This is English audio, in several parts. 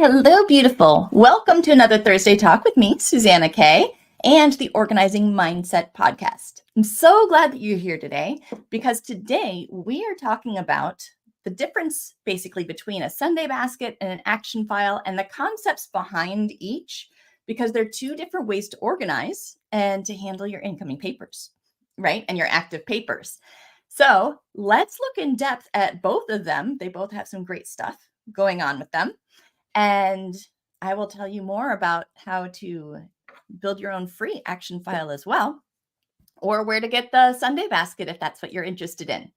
Hello, beautiful. Welcome to another Thursday Talk with me, Suzanna Kaye, and the Organizing Mindset podcast. I'm so glad that you're here today because today we are talking about the difference basically between a Sunday basket and an action file and the concepts behind each, because they're two different ways to organize and to handle your incoming papers, right? And your active papers. So let's look in depth at both of them. They both have some great stuff going on with them. And I will tell you more about how to build your own free action file as well, or where to get the Sunday basket if that's what you're interested in.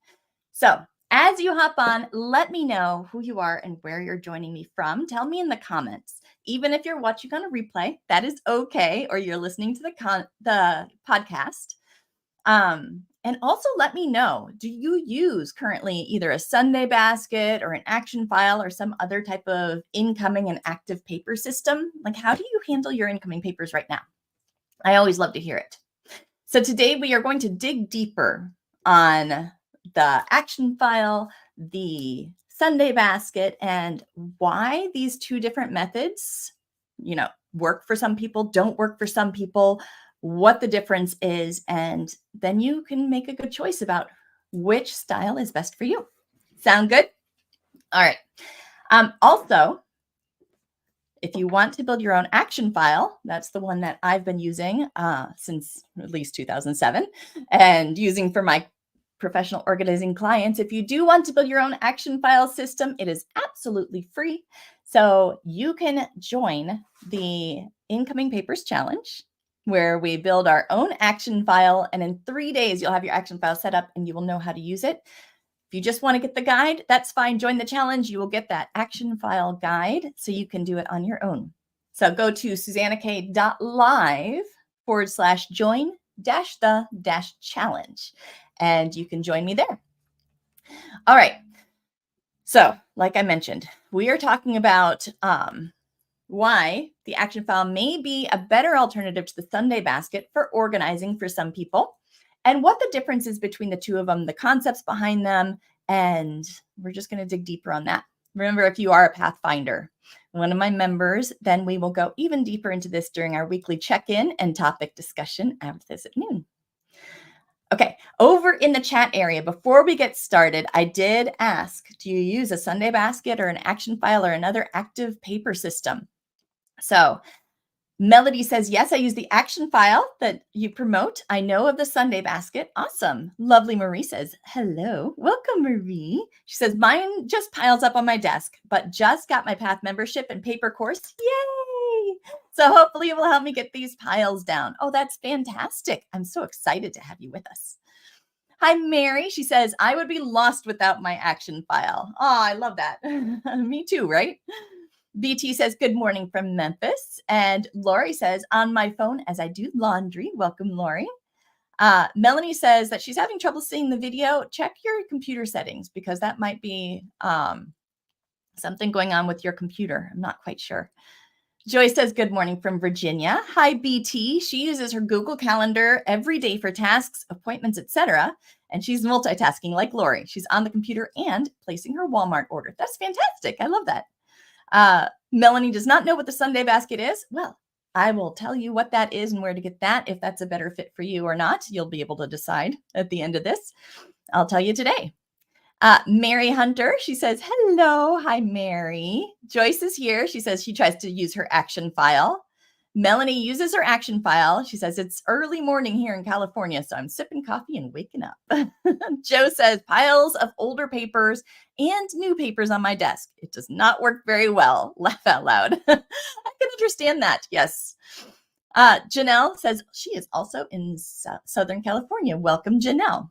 So as you hop on, let me know who you are and where you're joining me from. Tell me in the comments. Even if you're watching on a replay, that is okay, or you're listening to the podcast. And also let me know, do you use currently either a Sunday basket or an action file or some other type of incoming and active paper system? Like, how do you handle your incoming papers right now? I always love to hear it. So today we are going to dig deeper on the action file, the Sunday basket, and why these two different methods, work for some people, don't work for some people, what the difference is, and then you can make a good choice about which style is best for you. Sound good? All right. Also, if you want to build your own action file, that's the one that I've been using since at least 2007 and using for my professional organizing clients. If you do want to build your own action file system, it is absolutely free. So you can join the Incoming Papers Challenge, where we build our own action file. And in 3 days, you'll have your action file set up and you will know how to use it. If you just want to get the guide, that's fine. Join the challenge. You will get that action file guide so you can do it on your own. So go to suzannakaye.live/join-the-challenge, and you can join me there. All right. So like I mentioned, we are talking about why the action file may be a better alternative to the Sunday basket for organizing for some people, and what the difference is between the two of them, the concepts behind them, and we're just going to dig deeper on that. Remember, if you are a Pathfinder, one of my members, then we will go even deeper into this during our weekly check-in and topic discussion after this at noon. Okay, over in the chat area, before we get started, I did ask, do you use a Sunday basket or an action file or another active paper system? So Melody says, yes, I use the action file that you promote. I know of the Sunday basket. Awesome. Lovely Marie says, hello. Welcome, Marie. She says, mine just piles up on my desk, but just got my Path membership and paper course. Yay! So hopefully it will help me get these piles down. Oh, that's fantastic. I'm so excited to have you with us. Hi, Mary. She says, I would be lost without my action file. Oh, I love that. Me too, right? BT says, good morning from Memphis. And Lori says, on my phone as I do laundry. Welcome, Lori. Melanie says that she's having trouble seeing the video. Check your computer settings because that might be something going on with your computer. I'm not quite sure. Joy says, good morning from Virginia. Hi, BT. She uses her Google Calendar every day for tasks, appointments, etc. And she's multitasking like Lori. She's on the computer and placing her Walmart order. That's fantastic. I love that. Melanie does not know what the Sunday basket is. Well, I will tell you what that is and where to get that. If that's a better fit for you or not, you'll be able to decide at the end of this. I'll tell you today. Mary Hunter, she says, hello. Hi, Mary. Joyce is here. She says she tries to use her action file. Melanie uses her action file. She says, it's early morning here in California, so I'm sipping coffee and waking up. Joe says, piles of older papers and new papers on my desk. It does not work very well. Laugh out loud. I can understand that. Yes. Janelle says she is also in Southern California. Welcome, Janelle.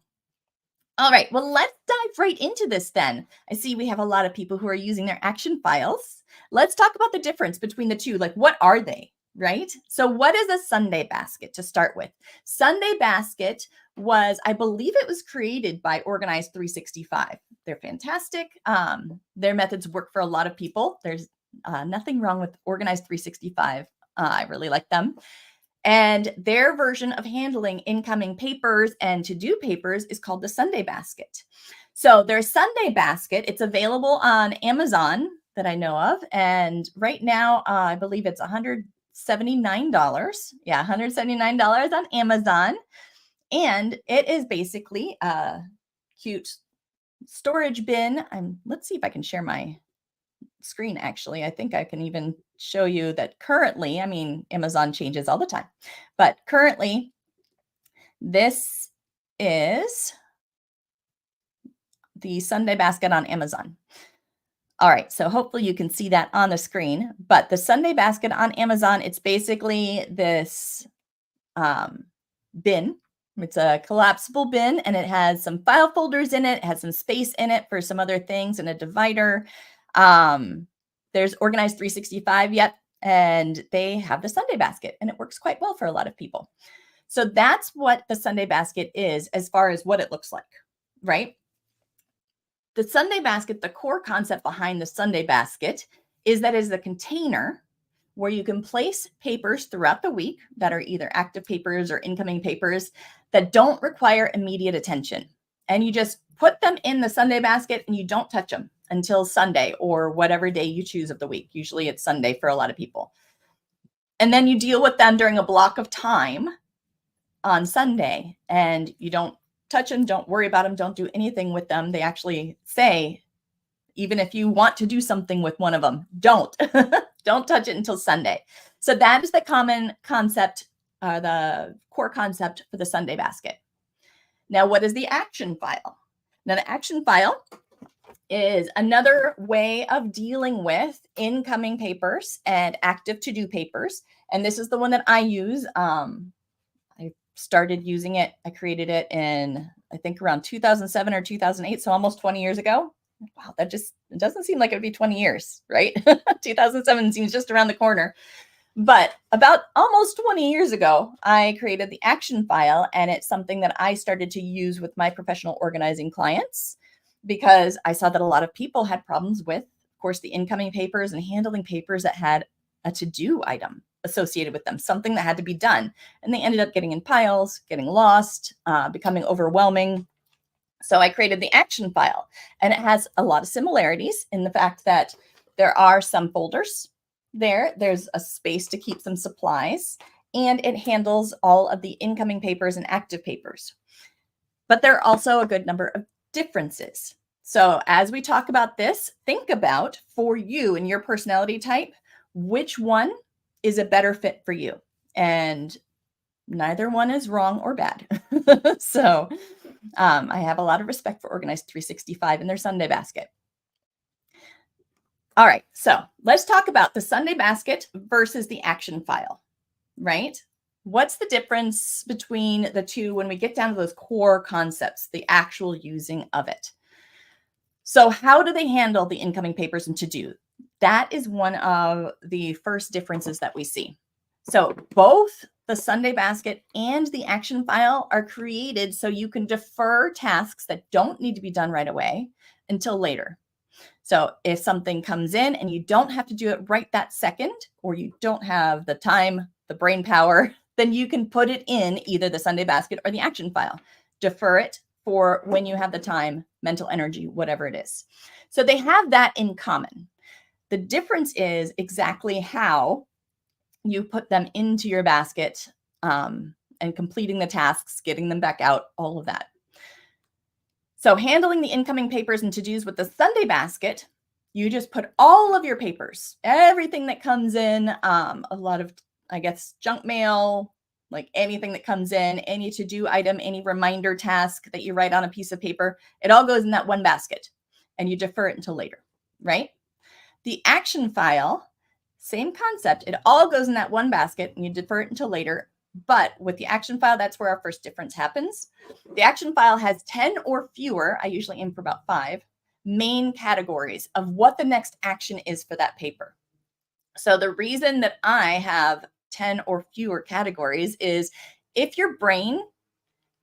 All right. Well, let's dive right into this then. I see we have a lot of people who are using their action files. Let's talk about the difference between the two. Like, what are they? Right? So what is a Sunday basket to start with? Sunday basket was, I believe it was created by Organized 365. They're fantastic. Their methods work for a lot of people. There's nothing wrong with Organized 365. I really like them. And their version of handling incoming papers and to-do papers is called the Sunday basket. So their Sunday basket, it's available on Amazon. that I know of. And right now, I believe it's $179. Yeah, $179 on Amazon. And it is basically a cute storage bin. Let's see if I can share my screen. Actually, I think I can even show you that currently, I mean, Amazon changes all the time, but currently this is the Sunday basket on Amazon. All right, so hopefully you can see that on the screen, but the Sunday basket on Amazon, it's basically this bin. It's a collapsible bin, and it has some file folders in it. It has some space in it for some other things and a divider. There's Organized 365 yet, and they have the Sunday basket, and it works quite well for a lot of people. So that's what the Sunday basket is as far as what it looks like, right? The Sunday basket, the core concept behind the Sunday basket is that it is a container where you can place papers throughout the week that are either active papers or incoming papers that don't require immediate attention. And you just put them in the Sunday basket and you don't touch them until Sunday or whatever day you choose of the week. Usually it's Sunday for a lot of people. And then you deal with them during a block of time on Sunday, and you don't touch them, don't worry about them, don't do anything with them. They actually say, even if you want to do something with one of them, don't touch it until Sunday. So that is the common concept, the core concept for the Sunday basket. Now, what is the action file? Now, the action file is another way of dealing with incoming papers and active to-do papers. And this is the one that I use. I started using it. I created it in, I think, around 2007 or 2008. So almost 20 years ago. Wow, it doesn't seem like it would be 20 years, right? 2007 seems just around the corner. But about almost 20 years ago, I created the action file, and it's something that I started to use with my professional organizing clients because I saw that a lot of people had problems with, of course, the incoming papers and handling papers that had a to-do item associated with them, something that had to be done. And they ended up getting in piles, getting lost, becoming overwhelming. So I created the action file, and it has a lot of similarities in the fact that there are some folders there. There's a space to keep some supplies, and it handles all of the incoming papers and active papers. But there are also a good number of differences. So as we talk about this, think about, for you and your personality type, which one is a better fit for you. And neither one is wrong or bad. So I have a lot of respect for Organized 365 and their Sunday basket. All right, so let's talk about the Sunday basket versus the action file, right? What's the difference between the two when we get down to those core concepts, the actual using of it? So how do they handle the incoming papers and to-do? That is one of the first differences that we see. So both the Sunday basket and the action file are created so you can defer tasks that don't need to be done right away until later. So if something comes in and you don't have to do it right that second, or you don't have the time, the brain power, then you can put it in either the Sunday basket or the action file. Defer it for when you have the time, mental energy, whatever it is. So they have that in common. The difference is exactly how you put them into your basket and completing the tasks, getting them back out, all of that. So handling the incoming papers and to-dos with the Sunday basket, you just put all of your papers, everything that comes in, a lot of, I guess, junk mail, like anything that comes in, any to-do item, any reminder task that you write on a piece of paper, it all goes in that one basket and you defer it until later, right? The action file, same concept. It all goes in that one basket and you defer it until later. But with the action file, that's where our first difference happens. The action file has 10 or fewer, I usually aim for about 5, main categories of what the next action is for that paper. So the reason that I have 10 or fewer categories is if your brain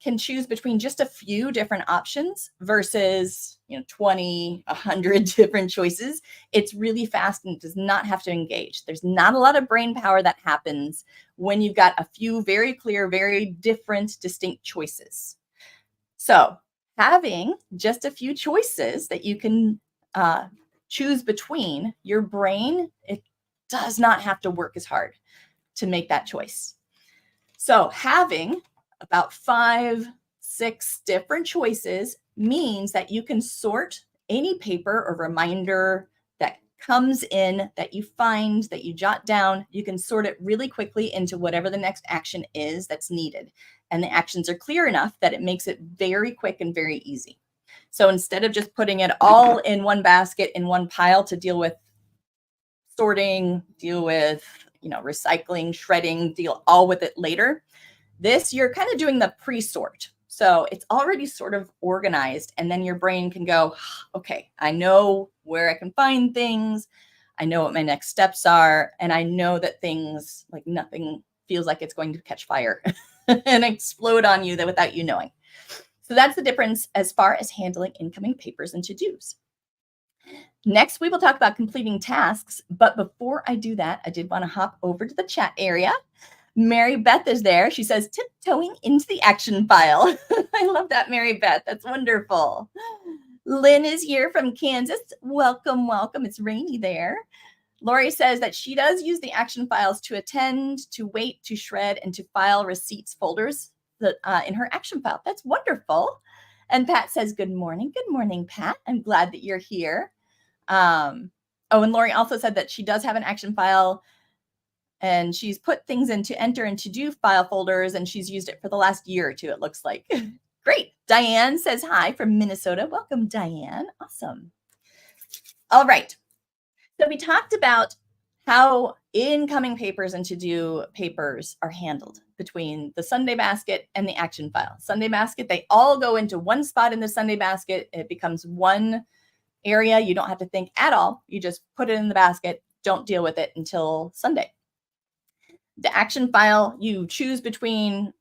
can choose between just a few different options versus 20, 100 different choices, it's really fast and does not have to engage. There's not a lot of brain power that happens when you've got a few very clear, very different, distinct choices. So having just a few choices that you can choose between, your brain, it does not have to work as hard to make that choice. So having about 5, 6 different choices means that you can sort any paper or reminder that comes in, that you find, that you jot down. You can sort it really quickly into whatever the next action is that's needed. And the actions are clear enough that it makes it very quick and very easy. So instead of just putting it all in one basket, in one pile to deal with sorting, deal with, recycling, shredding, deal all with it later, this, you're kind of doing the pre-sort. So it's already sort of organized, and then your brain can go, okay, I know where I can find things. I know what my next steps are. And I know that things, like, nothing feels like it's going to catch fire and explode on you without you knowing. So that's the difference as far as handling incoming papers and to-dos. Next, we will talk about completing tasks. But before I do that, I did want to hop over to the chat area. Mary Beth is there. She says, tiptoeing into the action file. I love that, Mary Beth. That's wonderful. Lynn is here from Kansas. Welcome, welcome. It's rainy there. Lori says that she does use the action files to attend, to wait, to shred, and to file receipts folders in her action file. That's wonderful. And Pat says, good morning. Good morning, Pat. I'm glad that you're here. And Lori also said that she does have an action file, and she's put things in to enter and to do file folders, and she's used it for the last year or two, it looks like. Great. Diane says hi from Minnesota. Welcome, Diane. Awesome. All right. So we talked about how incoming papers and to-do papers are handled between the Sunday basket and the action file. Sunday basket, they all go into one spot in the Sunday basket. It becomes one area. You don't have to think at all. You just put it in the basket. Don't deal with it until Sunday. The action file, you choose between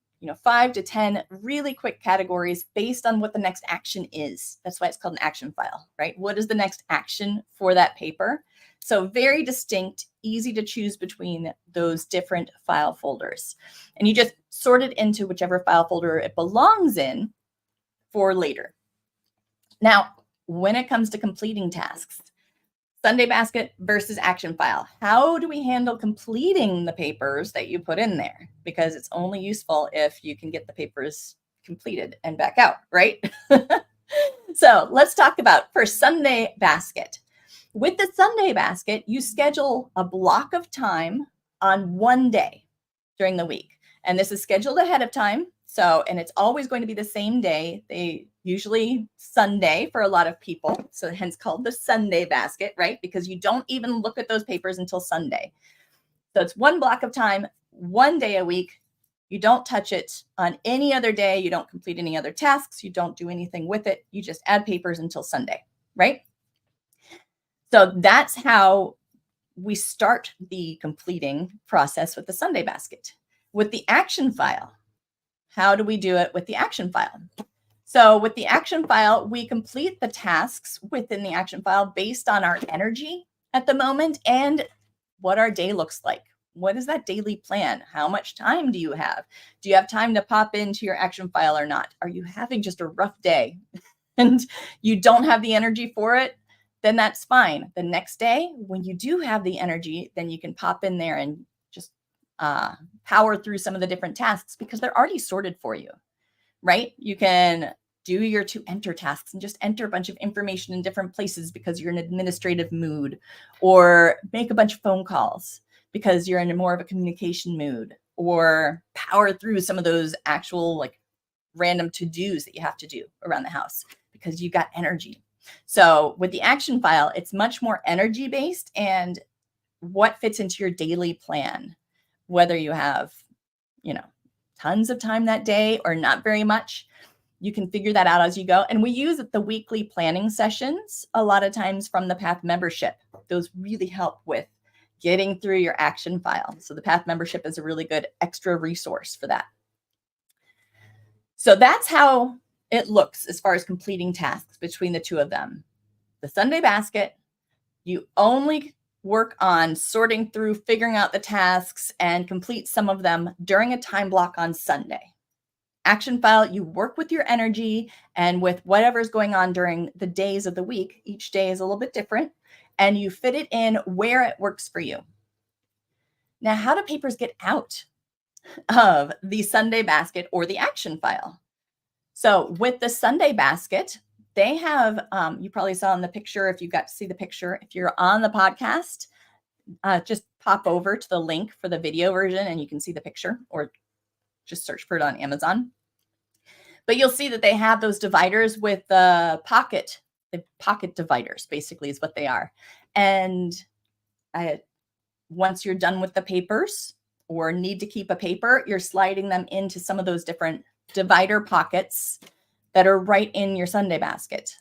5 to 10 really quick categories based on what the next action is. That's why it's called an action file, right? What is the next action for that paper? So very distinct, easy to choose between those different file folders. And you just sort it into whichever file folder it belongs in for later. Now, when it comes to completing tasks, Sunday basket versus action file. How do we handle completing the papers that you put in there? Because it's only useful if you can get the papers completed and back out, right? So let's talk about for Sunday basket. With the Sunday basket, you schedule a block of time on one day during the week. And this is scheduled ahead of time. So, and it's always going to be the same day. They usually Sunday for a lot of people. So hence called the Sunday basket, right? Because you don't even look at those papers until Sunday. So it's one block of time, one day a week. You don't touch it on any other day. You don't complete any other tasks. You don't do anything with it. You just add papers until Sunday, right? So that's how we start the completing process with the Sunday basket. With the action file, how do we do it with the action file? So with the action file, we complete the tasks within the action file based on our energy at the moment and what our day looks like. What is that daily plan? How much time do you have? Do you have time to pop into your action file or not? Are you having just a rough day and you don't have the energy for it? Then that's fine. The next day, when you do have the energy, then you can pop in there and just power through some of the different tasks because they're already sorted for you, right? You can do your to enter tasks and just enter a bunch of information in different places because you're in an administrative mood, or make a bunch of phone calls because you're in more of a communication mood, or power through some of those actual like random to-dos that you have to do around the house because you got energy. So with the action file, it's much more energy based and what fits into your daily plan, whether you have, tons of time that day or not very much. You can figure that out as you go. And we use the weekly planning sessions a lot of times from the Path membership. Those really help with getting through your action file. So the Path membership is a really good extra resource for that. So that's how it looks as far as completing tasks between the two of them. The Sunday basket, you only work on sorting through, figuring out the tasks, and complete some of them during a time block on Sunday. Action file, you work with your energy and with whatever's going on during the days of the week. Each day is a little bit different. and you fit it in where it works for you. Now, how do papers get out of the Sunday basket or the action file? So with the Sunday basket, they have, you probably saw in the picture, if you got to see the picture, if you're on the podcast, just pop over to the link for the video version and you can see the picture, or just search for it on Amazon. But you'll see that they have those dividers with the pocket dividers, basically is what they are. And once you're done with the papers or need to keep a paper, you're sliding them into some of those different divider pockets that are right in your Sunday basket.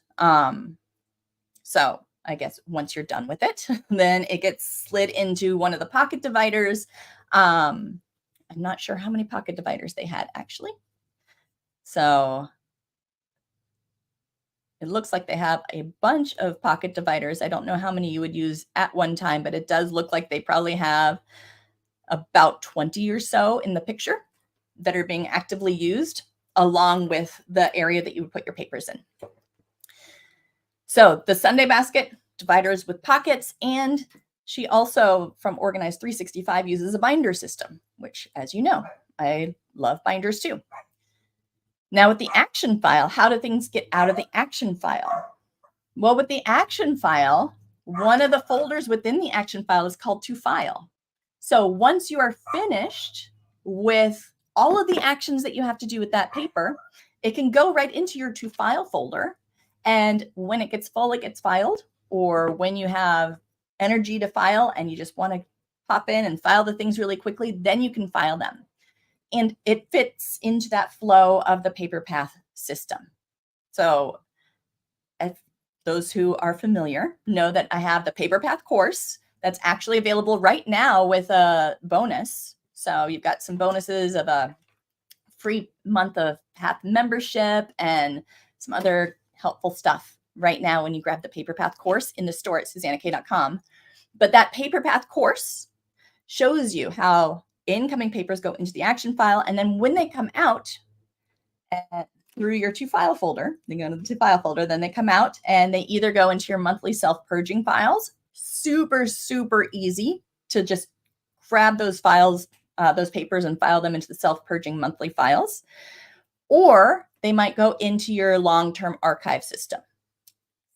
So I guess once you're done with it, then it gets slid into one of the pocket dividers. I'm not sure how many pocket dividers they had actually. So it looks like they have a bunch of pocket dividers. I don't know how many you would use at one time, but it does look like they probably have about 20 or so in the picture that are being actively used, along with the area that you would put your papers in. So the Sunday basket, dividers with pockets, and she also, from Organize 365, uses a binder system, which, as you know, I love binders too. Now with the action file, how do things get out of the action file? Well, with the action file, one of the folders within the action file is called To File. So once you are finished with all of the actions that you have to do with that paper, it can go right into your To File folder. And when it gets full, it gets filed. Or when you have energy to file and you just want to pop in and file the things really quickly, then you can file them. And it fits into that flow of the paper path system. So if those who are familiar know that I have the paper path course that's actually available right now with a bonus. So you've got some bonuses of a free month of path membership and some other helpful stuff right now when you grab the paper path course in the store at SuzannaKaye.com. But that paper path course shows you how incoming papers go into the action file. And then when they come out through your To File folder, they go into the To File folder, then they come out and they either go into your monthly self-purging files. Super, super easy to just grab those files, those papers, and file them into the self-purging monthly files. Or they might go into your long-term archive system.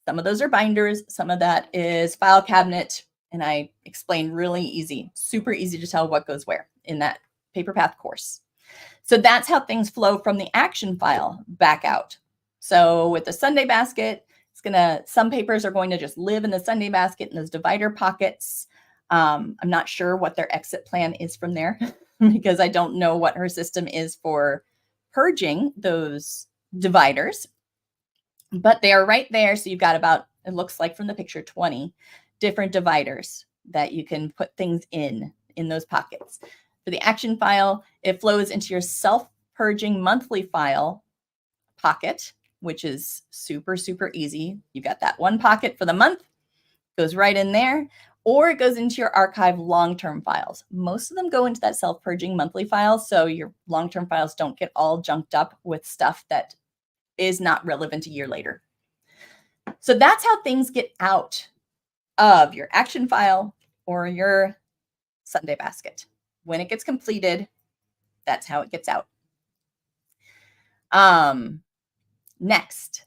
Some of those are binders. Some of that is file cabinet. And I explain really easy, super easy to tell what goes where in that paper path course. So that's how things flow from the action file back out. So with the Sunday basket, some papers are going to just live in the Sunday basket in those divider pockets. I'm not sure what their exit plan is from there because I don't know what her system is for purging those dividers, but they are right there. So you've got about, it looks like from the picture, 20 different dividers that you can put things in those pockets. For the action file, it flows into your self-purging monthly file pocket, which is super, super easy. You got that one pocket for the month, goes right in there, or it goes into your archive long-term files. Most of them go into that self-purging monthly file, so your long-term files don't get all junked up with stuff that is not relevant a year later. So that's how things get out of your action file or your Sunday basket. When it gets completed, that's how it gets out. Next,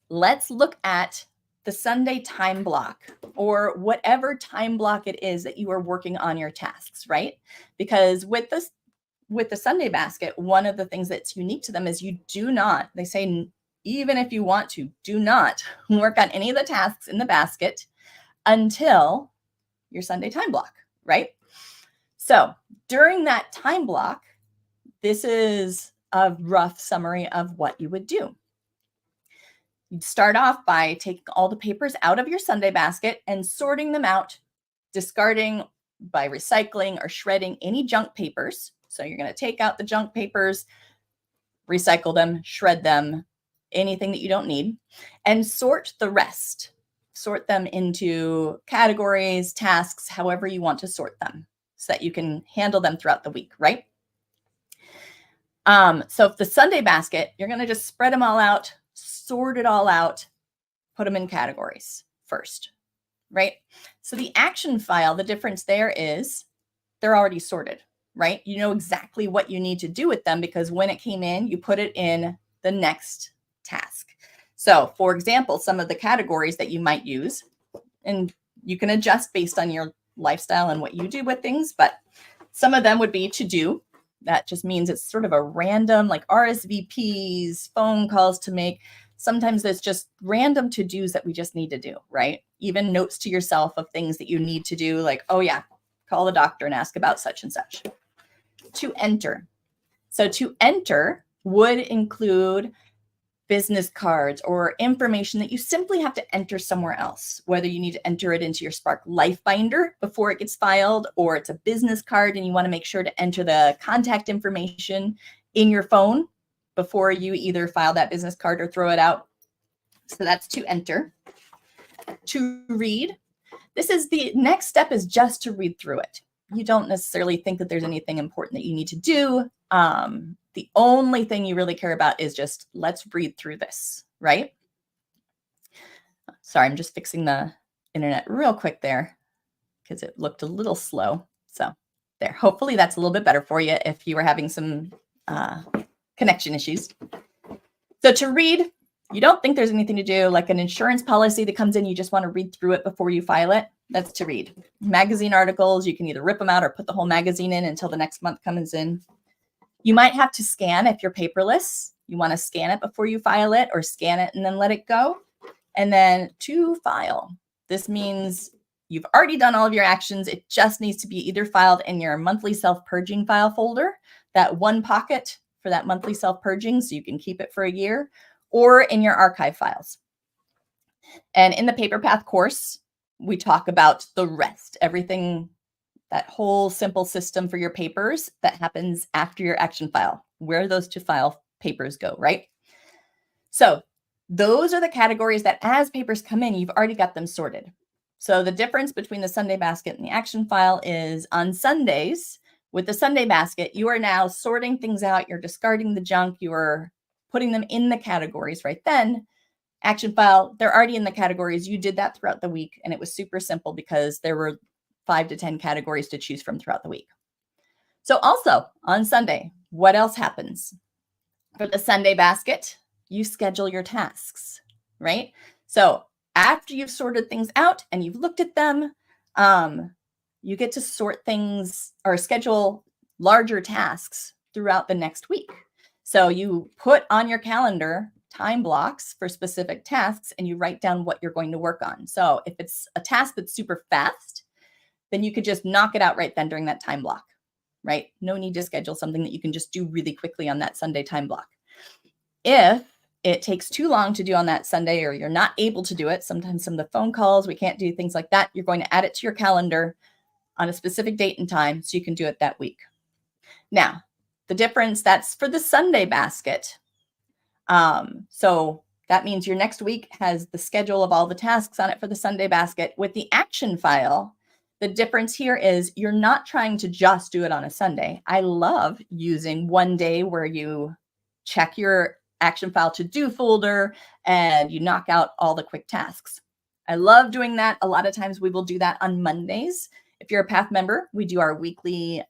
let's look at the Sunday time block, or whatever time block it is that you are working on your tasks, right? Because with the Sunday basket, one of the things that's unique to them is you do not, they say, even if you want to, do not work on any of the tasks in the basket until your Sunday time block, right? So during that time block, this is a rough summary of what you would do. You'd start off by taking all the papers out of your Sunday basket and sorting them out, discarding by recycling or shredding any junk papers. So you're going to take out the junk papers, recycle them, shred them, anything that you don't need, and sort the rest. Sort them into categories, tasks, however you want to sort them so that you can handle them throughout the week, right? So if the Sunday basket, you're going to just spread them all out, sort it all out, put them in categories first, right? So the action file, the difference there is they're already sorted, right? You know exactly what you need to do with them because when it came in, you put it in the next task. So for example, some of the categories that you might use, and you can adjust based on your lifestyle and what you do with things, but some of them would be to do. That just means it's sort of a random, like RSVPs, phone calls to make. Sometimes it's just random to-dos that we just need to do, right? Even notes to yourself of things that you need to do, like, oh yeah, call the doctor and ask about such and such. To enter. So to enter would include business cards or information that you simply have to enter somewhere else, whether you need to enter it into your Spark Life Binder before it gets filed, or it's a business card and you want to make sure to enter the contact information in your phone before you either file that business card or throw it out. So that's to enter. To read. This is the next step is just to read through it. You don't necessarily think that there's anything important that you need to do. The only thing you really care about is just let's read through this, right? Sorry, I'm just fixing the internet real quick there because it looked a little slow. So there, hopefully that's a little bit better for you if you were having some connection issues. So to read, you don't think there's anything to do, like an insurance policy that comes in, you just want to read through it before you file it. That's to read. Magazine articles, you can either rip them out or put the whole magazine in until the next month comes in. You might have to scan if you're paperless. You want to scan it before you file it or scan it and then let it go. And then to file. This means you've already done all of your actions. It just needs to be either filed in your monthly self-purging file folder, that one pocket for that monthly self-purging so you can keep it for a year, or in your archive files. And in the Paper Path course, we talk about the rest, everything, that whole simple system for your papers that happens after your action file, where those to file papers go, right? So those are the categories that as papers come in, you've already got them sorted. So the difference between the Sunday basket and the action file is on Sundays, with the Sunday basket, you are now sorting things out. You're discarding the junk. You are putting them in the categories right then. Action file, they're already in the categories. You did that throughout the week, and it was super simple because there were 5 to 10 categories to choose from throughout the week. So also on Sunday, what else happens? For the Sunday basket, you schedule your tasks, right? So after you've sorted things out and you've looked at them, you get to sort things or schedule larger tasks throughout the next week. So you put on your calendar time blocks for specific tasks and you write down what you're going to work on. So if it's a task that's super fast, then you could just knock it out right then during that time block, right? No need to schedule something that you can just do really quickly on that Sunday time block. If it takes too long to do on that Sunday or you're not able to do it, sometimes some of the phone calls, we can't do things like that. You're going to add it to your calendar on a specific date and time so you can do it that week. Now, the difference, that's for the Sunday basket. So that means your next week has the schedule of all the tasks on it for the Sunday basket. With the action file, the difference here is you're not trying to just do it on a Sunday. I love using one day where you check your action file to-do folder and you knock out all the quick tasks. I love doing that. A lot of times we will do that on Mondays. If you're a Path member, we do our weekly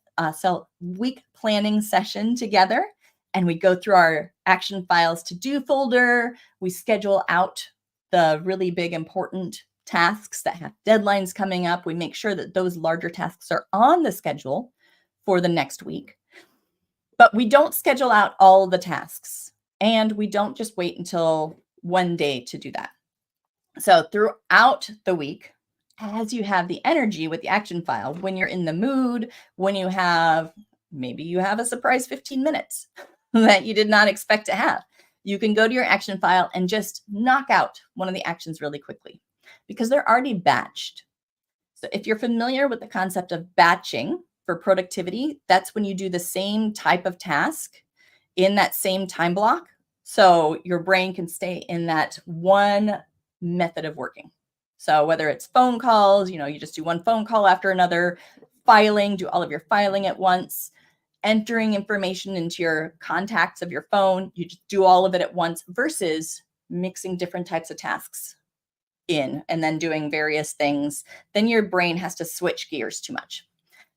week planning session together, and we go through our action files to-do folder. We schedule out the really big important tasks that have deadlines coming up. We make sure that those larger tasks are on the schedule for the next week. But we don't schedule out all the tasks, and we don't just wait until one day to do that. So throughout the week, as you have the energy with the action file, when you're in the mood, when you have, maybe you have a surprise 15 minutes that you did not expect to have, you can go to your action file and just knock out one of the actions really quickly because they're already batched. So if you're familiar with the concept of batching for productivity, that's when you do the same type of task in that same time block. So your brain can stay in that one method of working. So whether it's phone calls, you just do one phone call after another, filing, do all of your filing at once, entering information into your contacts of your phone, you just do all of it at once versus mixing different types of tasks in and then doing various things, then your brain has to switch gears too much.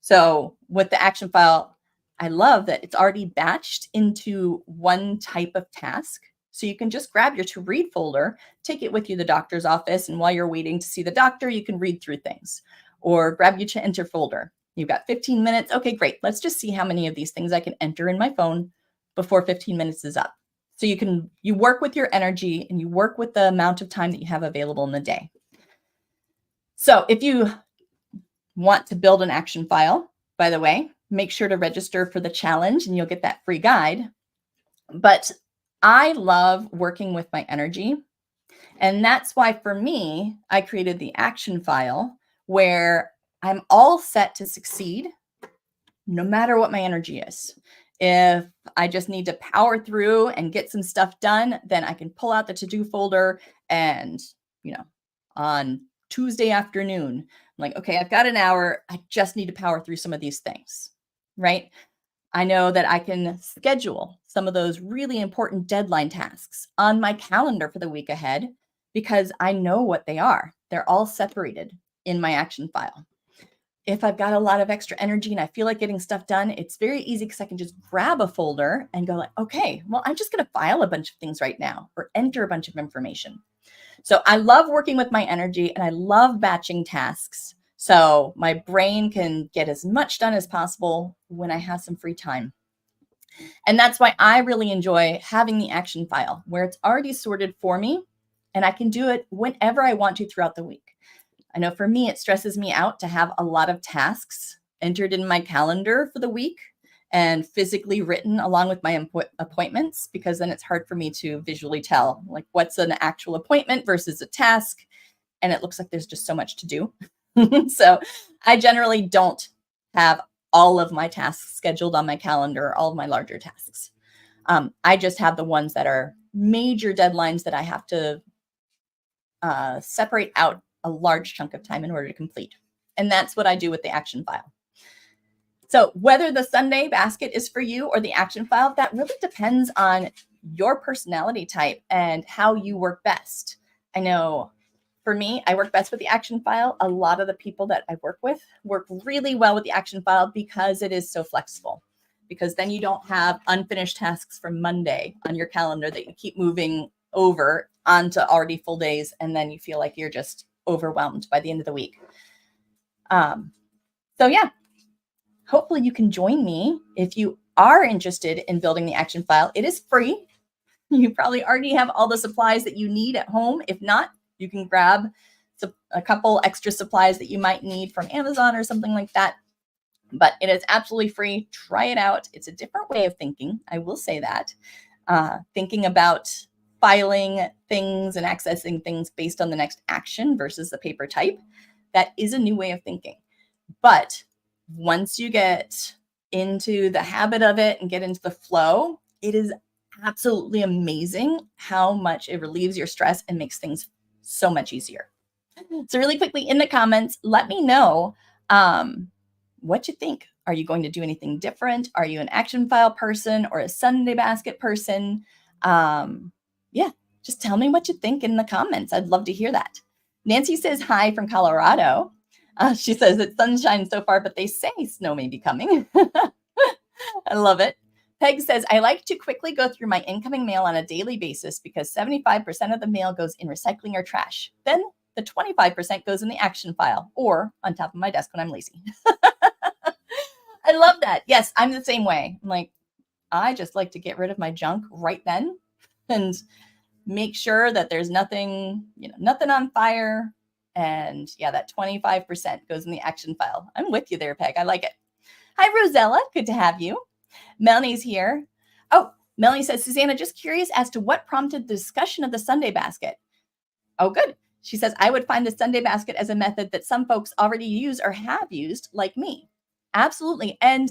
So with the action file, I love that it's already batched into one type of task. So you can just grab your to read folder, take it with you to the doctor's office, and while you're waiting to see the doctor, you can read through things. Or grab your to enter folder. You've got 15 minutes. Okay, great. Let's just see how many of these things I can enter in my phone before 15 minutes is up. So you work with your energy and you work with the amount of time that you have available in the day. So if you want to build an action file, by the way, make sure to register for the challenge and you'll get that free guide. But I love working with my energy. And that's why for me, I created the action file where I'm all set to succeed no matter what my energy is. If I just need to power through and get some stuff done, then I can pull out the to-do folder and, on Tuesday afternoon, I'm like, okay, I've got an hour. I just need to power through some of these things, right? I know that I can schedule some of those really important deadline tasks on my calendar for the week ahead because I know what they are. They're all separated in my action file. If I've got a lot of extra energy and I feel like getting stuff done, it's very easy because I can just grab a folder and go like, okay, well, I'm just going to file a bunch of things right now or enter a bunch of information. So I love working with my energy and I love batching tasks. So my brain can get as much done as possible when I have some free time. And that's why I really enjoy having the action file where it's already sorted for me and I can do it whenever I want to throughout the week. I know for me, it stresses me out to have a lot of tasks entered in my calendar for the week and physically written along with my appointments, because then it's hard for me to visually tell like what's an actual appointment versus a task. And it looks like there's just so much to do. So I generally don't have all of my tasks scheduled on my calendar, all of my larger tasks. I just have the ones that are major deadlines that I have to separate out a large chunk of time in order to complete. And that's what I do with the action file. So whether the Sunday basket is for you or the action file, that really depends on your personality type and how you work best. I know for me, I work best with the action file. A lot of the people that I work with work really well with the action file because it is so flexible. Because then you don't have unfinished tasks from Monday on your calendar that you keep moving over onto already full days. And then you feel like you're just overwhelmed by the end of the week. So yeah, hopefully you can join me if you are interested in building the action file. It is free. You probably already have all the supplies that you need at home. If not, you can grab a couple extra supplies that you might need from Amazon or something like that. But it is absolutely free. Try it out. It's a different way of thinking. I will say that. Thinking about filing things and accessing things based on the next action versus the paper type. That is a new way of thinking. But once you get into the habit of it and get into the flow, it is absolutely amazing how much it relieves your stress and makes things so much easier. So really quickly in the comments, let me know what you think. Are you going to do anything different? Are you an action file person or a Sunday basket person? Yeah, just tell me what you think in the comments. I'd love to hear that. Nancy says hi from Colorado. She says it's sunshine so far, but they say snow may be coming. I love it. Peg says, I like to quickly go through my incoming mail on a daily basis because 75% of the mail goes in recycling or trash. Then the 25% goes in the action file or on top of my desk when I'm lazy. I love that. Yes, I'm the same way. I'm like, I just like to get rid of my junk right then and make sure that there's nothing, nothing on fire. And yeah, that 25% goes in the action file. I'm with you there, Peg. I like it. Hi, Rosella. Good to have you. Melanie's here. Oh, Melanie says, Suzanna, just curious as to what prompted the discussion of the Sunday basket. Oh, good. She says, I would find the Sunday basket as a method that some folks already use or have used, like me. Absolutely. And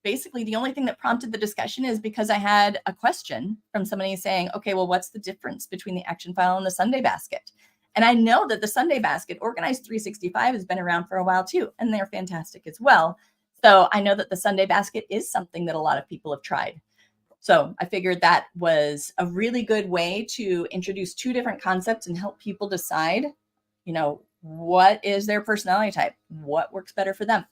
basically the only thing that prompted the discussion is because I had a question from somebody saying, okay, well, what's the difference between the action file and the Sunday basket? And I know that the Sunday basket, Organized 365, has been around for a while too, and they're fantastic as well. So I know that the Sunday basket is something that a lot of people have tried. So I figured that was a really good way to introduce two different concepts and help people decide, what is their personality type, what works better for them.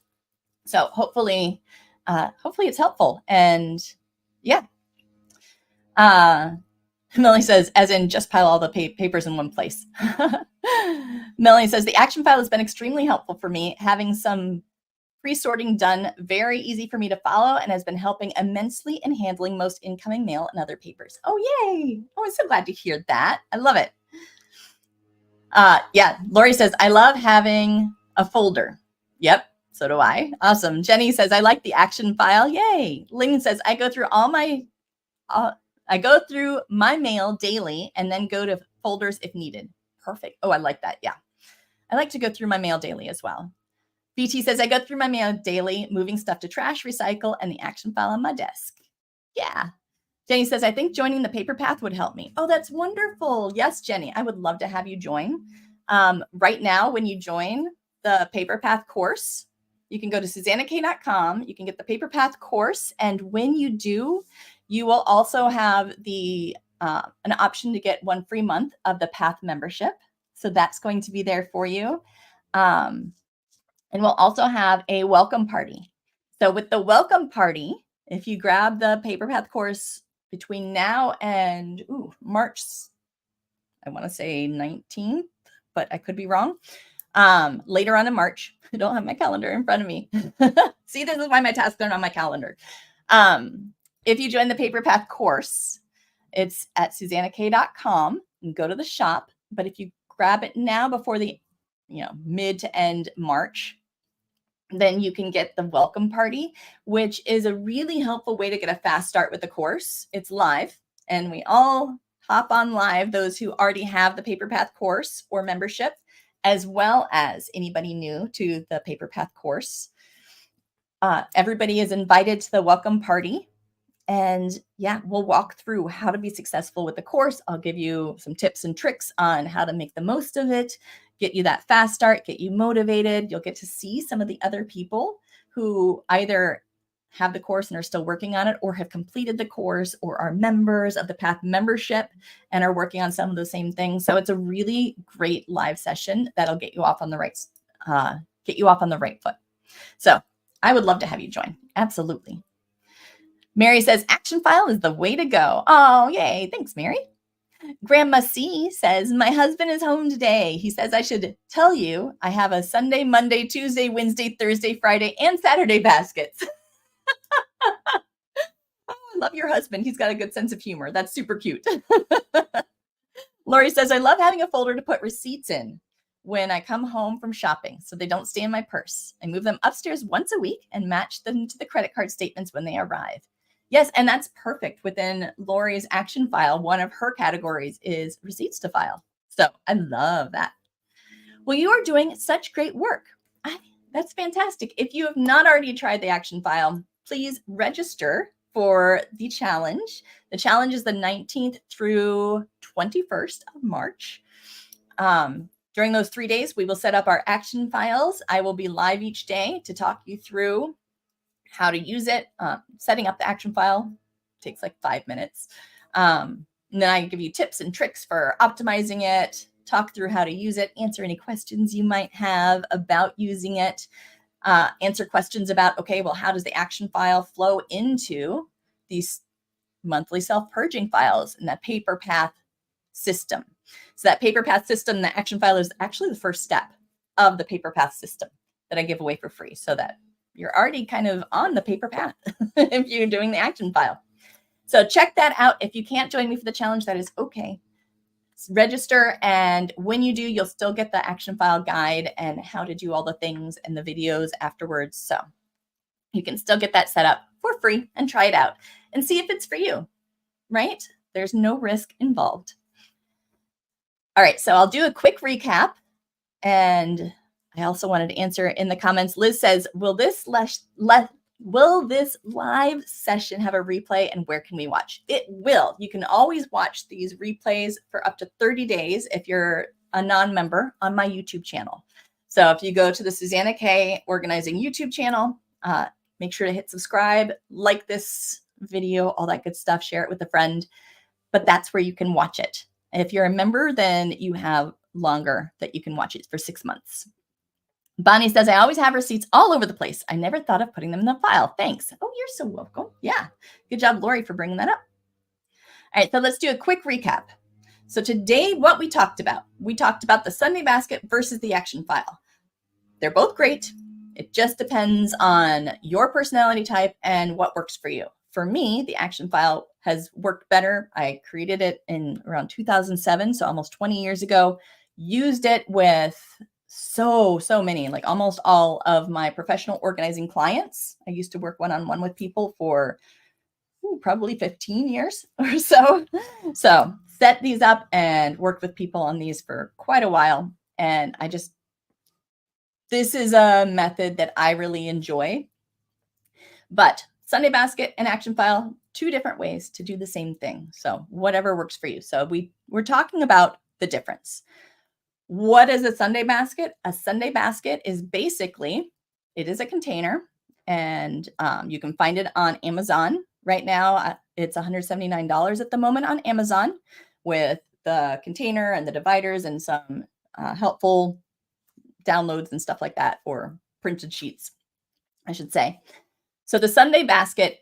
So hopefully it's helpful. And yeah. Melanie says, as in just pile all the papers in one place. Melanie says, the action file has been extremely helpful for me, having some pre-sorting done, very easy for me to follow, and has been helping immensely in handling most incoming mail and other papers. Oh, yay. Oh, I'm so glad to hear that. I love it. Yeah, Lori says, I love having a folder. Yep, so do I. Awesome. Jenny says, I like the action file. Yay. Ling says, I go through my mail daily and then go to folders if needed. Perfect. Oh, I like that. Yeah. I like to go through my mail daily as well. BT says, I go through my mail daily, moving stuff to trash, recycle, and the action file on my desk. Yeah. Jenny says, I think joining the paper path would help me. Oh, that's wonderful. Yes, Jenny, I would love to have you join. Right now, when you join the paper path course, you can go to SuzannaKaye.com. You can get the paper path course. And when you do, you will also have an option to get 1 free month of the path membership. So that's going to be there for you. And we'll also have a welcome party. So with the welcome party, if you grab the paper path course between now and March, I want to say 19th, but I could be wrong. Later on in March, I don't have my calendar in front of me. See, this is why my tasks aren't on my calendar. If you join the paper path course, it's at SuzannaKaye.com and go to the shop. But if you grab it now before the mid to end March, then you can get the welcome party, which is a really helpful way to get a fast start with the course. It's live, and we all hop on live, those who already have the paper path course or membership, as well as anybody new to the paper path course. Everybody is invited to the welcome party. And yeah, we'll walk through how to be successful with the course. I'll give you some tips and tricks on how to make the most of it, get you that fast start, get you motivated. You'll get to see some of the other people who either have the course and are still working on it, or have completed the course, or are members of the Path membership and are working on some of the same things. So it's a really great live session that'll get you off on the right foot. So I would love to have you join. Absolutely. Mary says, action file is the way to go. Oh, yay. Thanks, Mary. Grandma C says, my husband is home today. He says I should tell you I have a Sunday, Monday, Tuesday, Wednesday, Thursday, Friday, and Saturday baskets. Oh, I love your husband. He's got a good sense of humor. That's super cute. Lori says, I love having a folder to put receipts in when I come home from shopping so they don't stay in my purse. I move them upstairs once a week and match them to the credit card statements when they arrive. Yes, and that's perfect. Within Lori's action file, one of her categories is receipts to file. So I love that. Well, you are doing such great work. That's fantastic. If you have not already tried the action file, please register for the challenge. The challenge is the 19th through 21st of March. During those 3 days, we will set up our action files. I will be live each day to talk you through how to use it. Setting up the action file takes like 5 minutes. And then I give you tips and tricks for optimizing it, talk through how to use it, answer any questions you might have about using it, answer questions about, okay, well, how does the action file flow into these monthly self-purging files and that paper path system? So that paper path system, the action file, is actually the first step of the paper path system that I give away for free, so that you're already kind of on the paper path if you're doing the action file. So check that out. If you can't join me for the challenge, that is okay. Register, and when you do, you'll still get the action file guide and how to do all the things and the videos afterwards. So you can still get that set up for free and try it out and see if it's for you, right? There's no risk involved. All right, so I'll do a quick recap, and I also wanted to answer in the comments. Liz says, will this live session have a replay, and where can we watch? It will. You can always watch these replays for up to 30 days if you're a non-member on my YouTube channel. So if you go to the Suzanna Kaye Organizing YouTube channel, make sure to hit subscribe, like this video, all that good stuff. Share it with a friend. But that's where you can watch it. And if you're a member, then you have longer that you can watch it for 6 months. Bonnie says, I always have receipts all over the place. I never thought of putting them in the file. Thanks. Oh, you're so welcome. Yeah. Good job, Lori, for bringing that up. All right, so let's do a quick recap. So today, what we talked about the Sunday basket versus the action file. They're both great. It just depends on your personality type and what works for you. For me, the action file has worked better. I created it in around 2007, so almost 20 years ago. Used it with so many, like almost all of my professional organizing clients. I used to work one-on-one with people for probably 15 years or so. So set these up and worked with people on these for quite a while. And this is a method that I really enjoy. But Sunday basket and action file, 2 different ways to do the same thing. So whatever works for you. So we're talking about the difference. What is a Sunday basket? A Sunday basket is basically, it is a container, and you can find it on Amazon. Right now, it's $179 at the moment on Amazon with the container and the dividers and some helpful downloads and stuff like that, or printed sheets, I should say. So the Sunday basket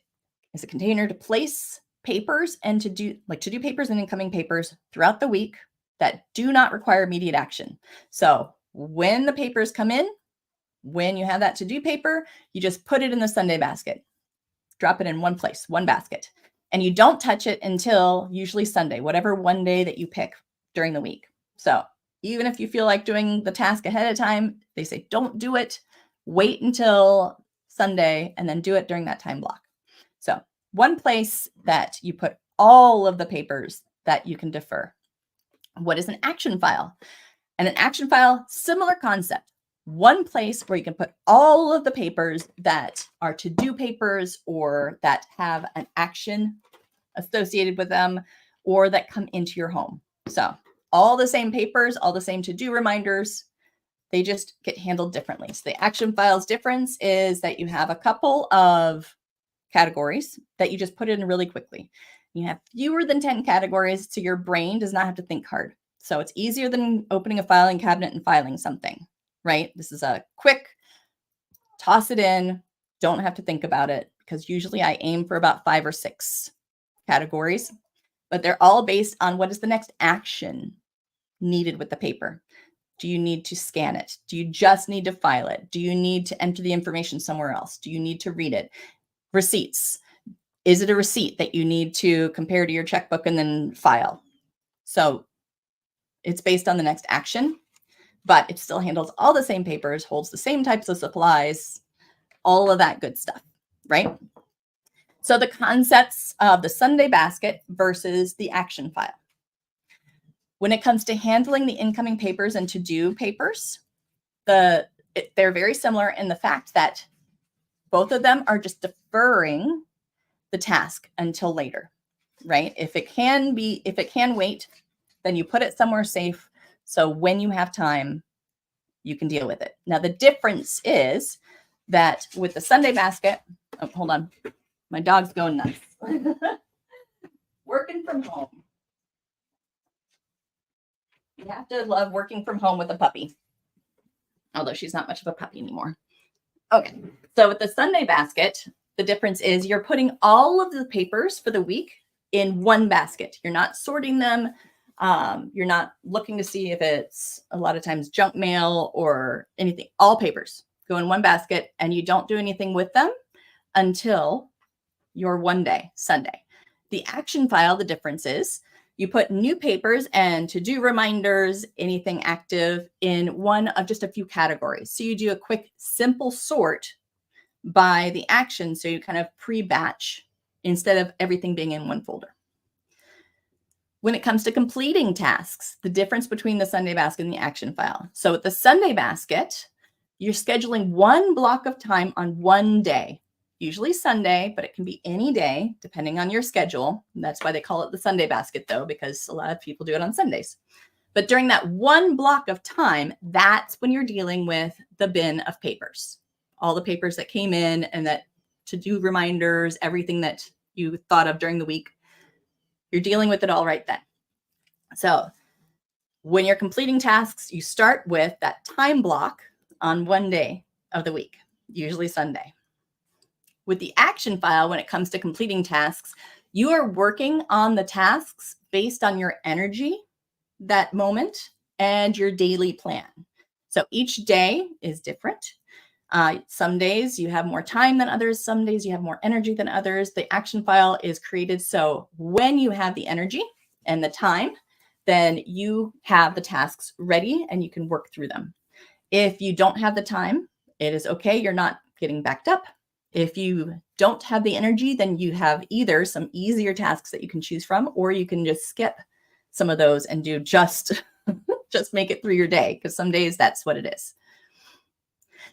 is a container to place papers and to do papers and incoming papers throughout the week that do not require immediate action. So when the papers come in, when you have that to-do paper, you just put it in the Sunday basket. Drop it in one place, one basket. And you don't touch it until usually Sunday, whatever one day that you pick during the week. So even if you feel like doing the task ahead of time, they say don't do it. Wait until Sunday and then do it during that time block. So one place that you put all of the papers that you can defer. What is an action file? And an action file, similar concept. One place where you can put all of the papers that are to-do papers or that have an action associated with them or that come into your home. So all the same papers, all the same to-do reminders, they just get handled differently. So the action file's difference is that you have a couple of categories that you just put in really quickly. You have fewer than 10 categories, so your brain does not have to think hard. So it's easier than opening a filing cabinet and filing something, right? This is a quick toss it in, don't have to think about it, because usually I aim for about 5 or 6 categories, but they're all based on what is the next action needed with the paper. Do you need to scan it? Do you just need to file it? Do you need to enter the information somewhere else? Do you need to read it? Receipts. Is it a receipt that you need to compare to your checkbook and then file? So it's based on the next action, but it still handles all the same papers, holds the same types of supplies, all of that good stuff, right? So the concepts of the Sunday basket versus the action file. When it comes to handling the incoming papers and to-do papers, they're very similar in the fact that both of them are just deferring the task until later, right? If it can wait, then you put it somewhere safe. So when you have time, you can deal with it. Now, the difference is that with the Sunday basket, oh, hold on. My dog's going nuts. Working from home. You have to love working from home with a puppy. Although she's not much of a puppy anymore. Okay, so with the Sunday basket, the difference is you're putting all of the papers for the week in one basket. You're not sorting them. You're not looking to see if it's a lot of times junk mail or anything. All papers go in one basket and you don't do anything with them until your one day, Sunday. The action file, the difference is you put new papers and to-do reminders, anything active in one of just a few categories. So you do a quick, simple sort by the action. So you kind of pre-batch instead of everything being in one folder. When it comes to completing tasks, the difference between the Sunday basket and the action file. So with the Sunday basket, you're scheduling one block of time on one day, usually Sunday, but it can be any day depending on your schedule. And that's why they call it the Sunday basket though, because a lot of people do it on Sundays. But during that one block of time, that's when you're dealing with the bin of papers. All the papers that came in and that to-do reminders, everything that you thought of during the week. You're dealing with it all right then. So when you're completing tasks, you start with that time block on one day of the week, usually Sunday. With the action file, when it comes to completing tasks, you are working on the tasks based on your energy that moment and your daily plan. So each day is different. Some days you have more time than others. Some days you have more energy than others. The action file is created so when you have the energy and the time, then you have the tasks ready and you can work through them. If you don't have the time, it is okay. You're not getting backed up. If you don't have the energy, then you have either some easier tasks that you can choose from, or you can just skip some of those and do just make it through your day, because some days that's what it is.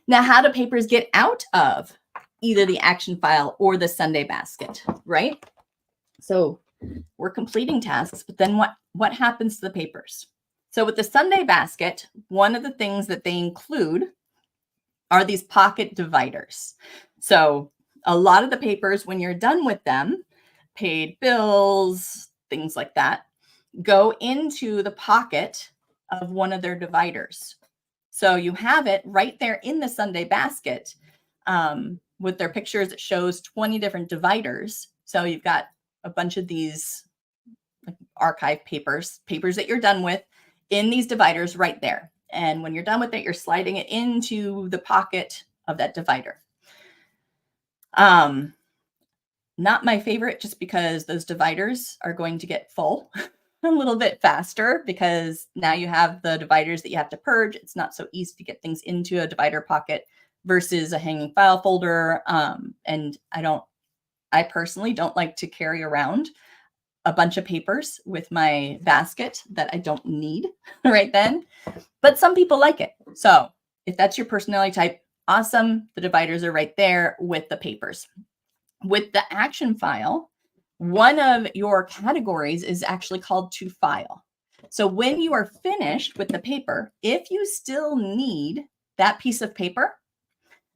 Now, how do papers get out of either the action file or the Sunday basket, right? So we're completing tasks, but then what happens to the papers? So with the Sunday basket, one of the things that they include are these pocket dividers. So a lot of the papers, when you're done with them, paid bills, things like that, go into the pocket of one of their dividers. So you have it right there in the Sunday basket with their pictures. It shows 20 different dividers. So you've got a bunch of these archive papers that you're done with in these dividers right there. And when you're done with it, you're sliding it into the pocket of that divider. Not my favorite, just because those dividers are going to get full a little bit faster, because now you have the dividers that you have to purge. It's not so easy to get things into a divider pocket versus a hanging file folder. And I personally don't like to carry around a bunch of papers with my basket that I don't need right then, but some people like it. So if that's your personality type, awesome. The dividers are right there with the papers. With the action file, one of your categories is actually called to file. So when you are finished with the paper, if you still need that piece of paper,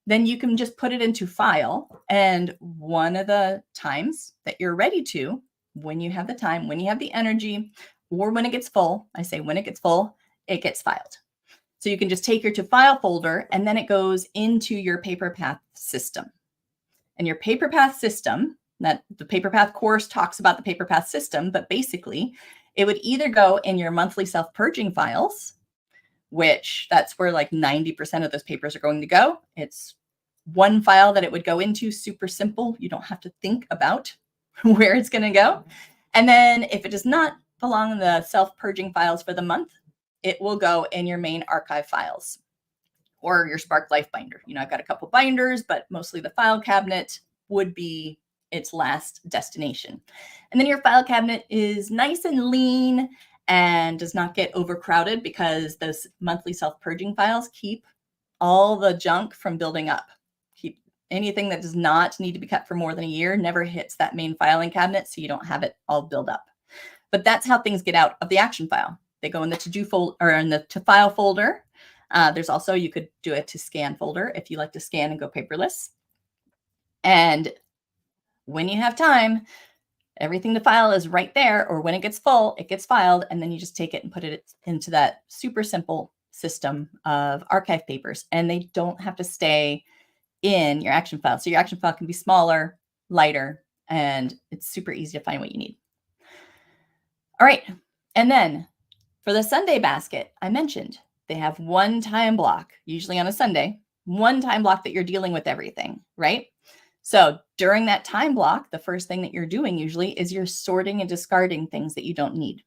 then you can just put it into file. And one of the times that you're ready to, when you have the time, when you have the energy, or when it gets full, I say when it gets full, it gets filed. So you can just take your to file folder, and then it goes into your paper path system. And your paper path system, that the paper path course talks about the paper path system, but basically it would either go in your monthly self-purging files, which that's where like 90% of those papers are going to go. It's one file that it would go into, super simple. You don't have to think about where it's going to go. And then if it does not belong in the self-purging files for the month, it will go in your main archive files or your Spark Life binder. I've got a couple binders, but mostly the file cabinet would be its last destination. And then your file cabinet is nice and lean and does not get overcrowded, because those monthly self-purging files keep all the junk from building up. Keep anything that does not need to be kept for more than a year never hits that main filing cabinet, so you don't have it all build up. But that's how things get out of the action file. They go in the to-do folder or in the to-file folder. There's also, you could do a to scan folder if you like to scan and go paperless. And when you have time, everything the file is right there, or when it gets full, it gets filed, and then you just take it and put it into that super simple system of archive papers, and they don't have to stay in your action file. So your action file can be smaller, lighter, and it's super easy to find what you need. All right. And then for the Sunday basket, I mentioned they have one time block, usually on a Sunday, one time block that you're dealing with everything, right? So during that time block, the first thing that you're doing usually is you're sorting and discarding things that you don't need.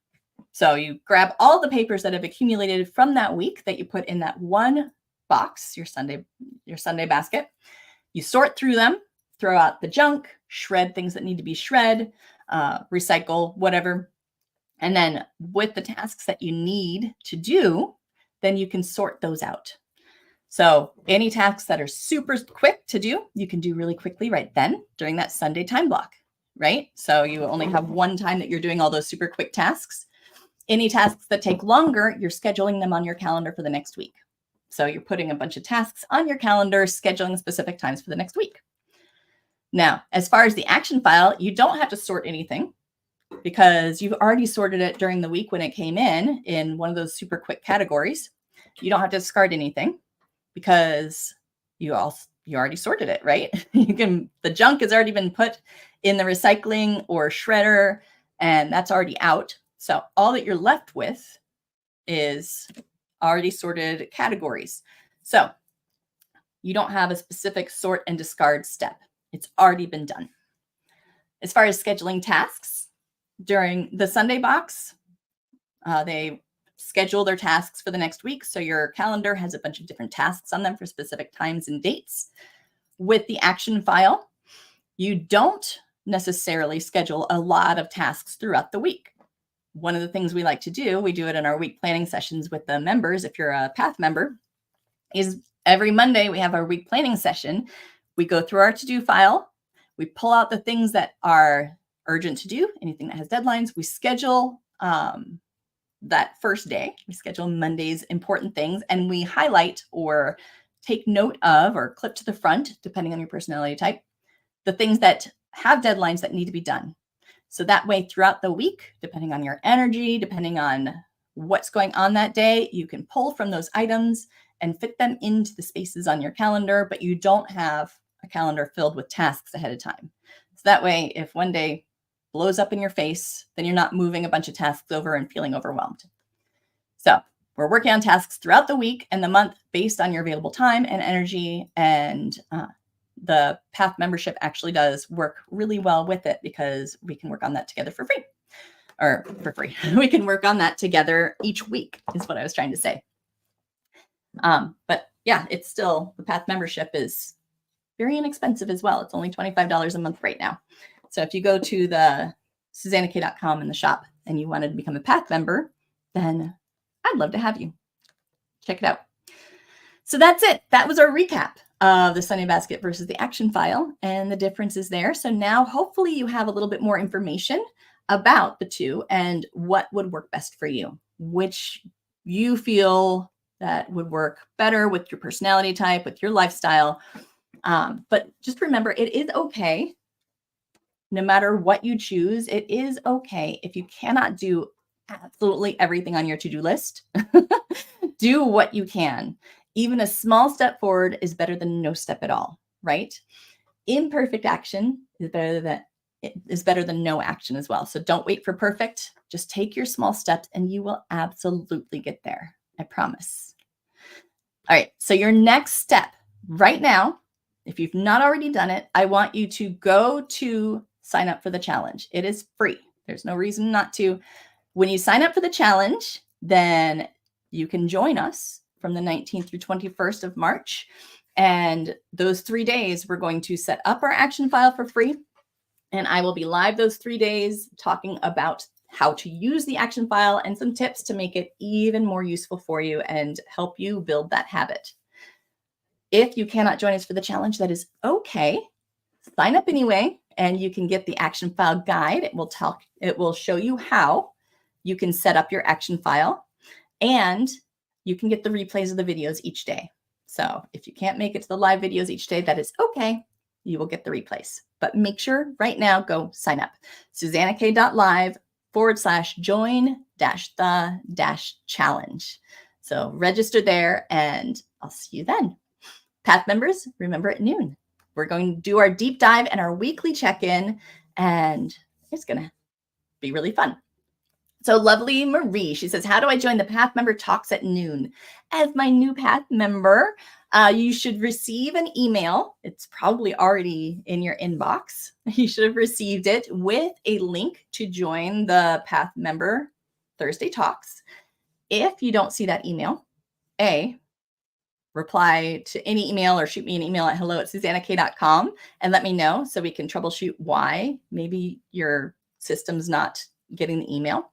So you grab all the papers that have accumulated from that week that you put in that one box, your Sunday basket. You sort through them, throw out the junk, shred things that need to be shred, recycle, whatever. And then with the tasks that you need to do, then you can sort those out. So any tasks that are super quick to do, you can do really quickly right then during that Sunday time block, right? So you only have one time that you're doing all those super quick tasks. Any tasks that take longer, you're scheduling them on your calendar for the next week. So you're putting a bunch of tasks on your calendar, scheduling specific times for the next week. Now, as far as the action file, you don't have to sort anything because you've already sorted it during the week when it came in one of those super quick categories. You don't have to discard anything because you already sorted it, right? The junk has already been put in the recycling or shredder, and that's already out. So all that you're left with is already sorted categories. So you don't have a specific sort and discard step. It's already been done. As far as scheduling tasks, during the Sunday box, they schedule their tasks for the next week. So your calendar has a bunch of different tasks on them for specific times and dates. With the action file, you don't necessarily schedule a lot of tasks throughout the week. One of the things we like to do, we do it in our week planning sessions with the members, if you're a Path member, is every Monday we have our week planning session. We go through our to-do file. We pull out the things that are urgent to do, anything that has deadlines. We schedule that first day. We schedule Monday's important things, and we highlight or take note of or clip to the front, depending on your personality type, the things that have deadlines that need to be done. So that way, throughout the week, depending on your energy, depending on what's going on that day, you can pull from those items and fit them into the spaces on your calendar, but you don't have a calendar filled with tasks ahead of time. So that way, if one day blows up in your face, then you're not moving a bunch of tasks over and feeling overwhelmed. So we're working on tasks throughout the week and the month based on your available time and energy, and the Path membership actually does work really well with it because we can work on that together for free. We can work on that together each week is what I was trying to say. But yeah, it's still, the Path membership is very inexpensive as well. It's only $25 a month right now. So if you go to the SuzannaKaye.com in the shop and you wanted to become a Path member, then I'd love to have you. Check it out. So that's it. That was our recap of the Sunday basket versus the action file and the differences there. So now hopefully you have a little bit more information about the two and what would work best for you, which you feel that would work better with your personality type, with your lifestyle. But just remember, it is okay. No matter what you choose, it is okay if you cannot do absolutely everything on your to-do list. Do what you can. Even a small step forward is better than no step at all, right? Imperfect action is better than no action as well. So don't wait for perfect. Just take your small steps and you will absolutely get there. I promise. All right. So your next step right now, if you've not already done it, I want you to go to sign up for the challenge. It is free. There's no reason not to. When you sign up for the challenge, then you can join us from the 19th through 21st of March. And those 3 days, we're going to set up our action file for free. And I will be live those 3 days talking about how to use the action file and some tips to make it even more useful for you and help you build that habit. If you cannot join us for the challenge, that is okay. Sign up anyway, and you can get the action file guide. It will show you how you can set up your action file, and you can get the replays of the videos each day. So if you can't make it to the live videos each day, that is okay. You will get the replays. But make sure right now, go sign up. SuzannaKaye.live/join-the-challenge. So register there, and I'll see you then. Path members, remember at noon, we're going to do our deep dive and our weekly check-in, and it's going to be really fun. So lovely Marie, she says, how do I join the Path member talks at noon? As my new Path member, you should receive an email. It's probably already in your inbox. You should have received it with a link to join the Path member Thursday talks. If you don't see that email, reply to any email or shoot me an email at hello@SuzannaKaye.com and let me know so we can troubleshoot why maybe your system's not getting the email.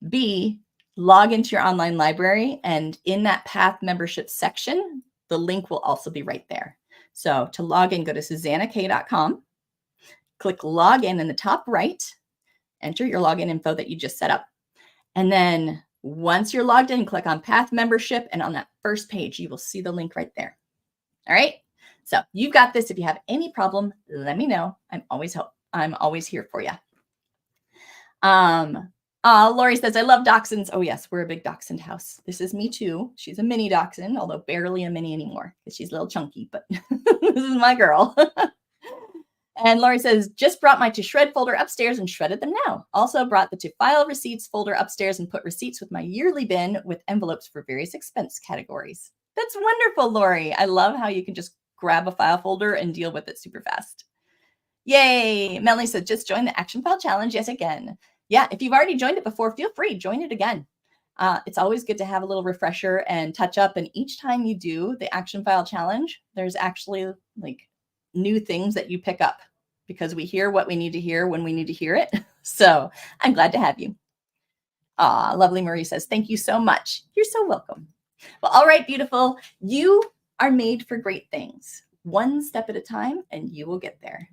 B, log into your online library, and in that Path membership section, the link will also be right there. So to log in, go to SuzannaKaye.com, click login in the top right, enter your login info that you just set up. And then once you're logged in, click on Path membership, and on that first page, you will see the link right there. All right. So you've got this. If you have any problem, let me know. I'm always here for you. Lori says, I love dachshunds. Oh, yes, we're a big dachshund house. This is me too. She's a mini dachshund, although barely a mini anymore because she's a little chunky, but this is my girl. And Lori says, just brought my to shred folder upstairs and shredded them now. Also brought the to file receipts folder upstairs and put receipts with my yearly bin with envelopes for various expense categories. That's wonderful, Lori. I love how you can just grab a file folder and deal with it super fast. Yay. Melanie said, just join the Action File Challenge. Yes, again. Yeah, if you've already joined it before, feel free, join it again. It's always good to have a little refresher and touch up. And each time you do the Action File Challenge, there's actually like new things that you pick up because we hear what we need to hear when we need to hear it. So I'm glad to have you. Lovely Marie says, thank you so much. You're so welcome. Well, all right, beautiful. You are made for great things. One step at a time, and you will get there.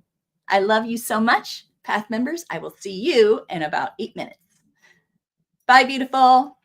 I love you so much. Path members, I will see you in about 8 minutes. Bye, beautiful.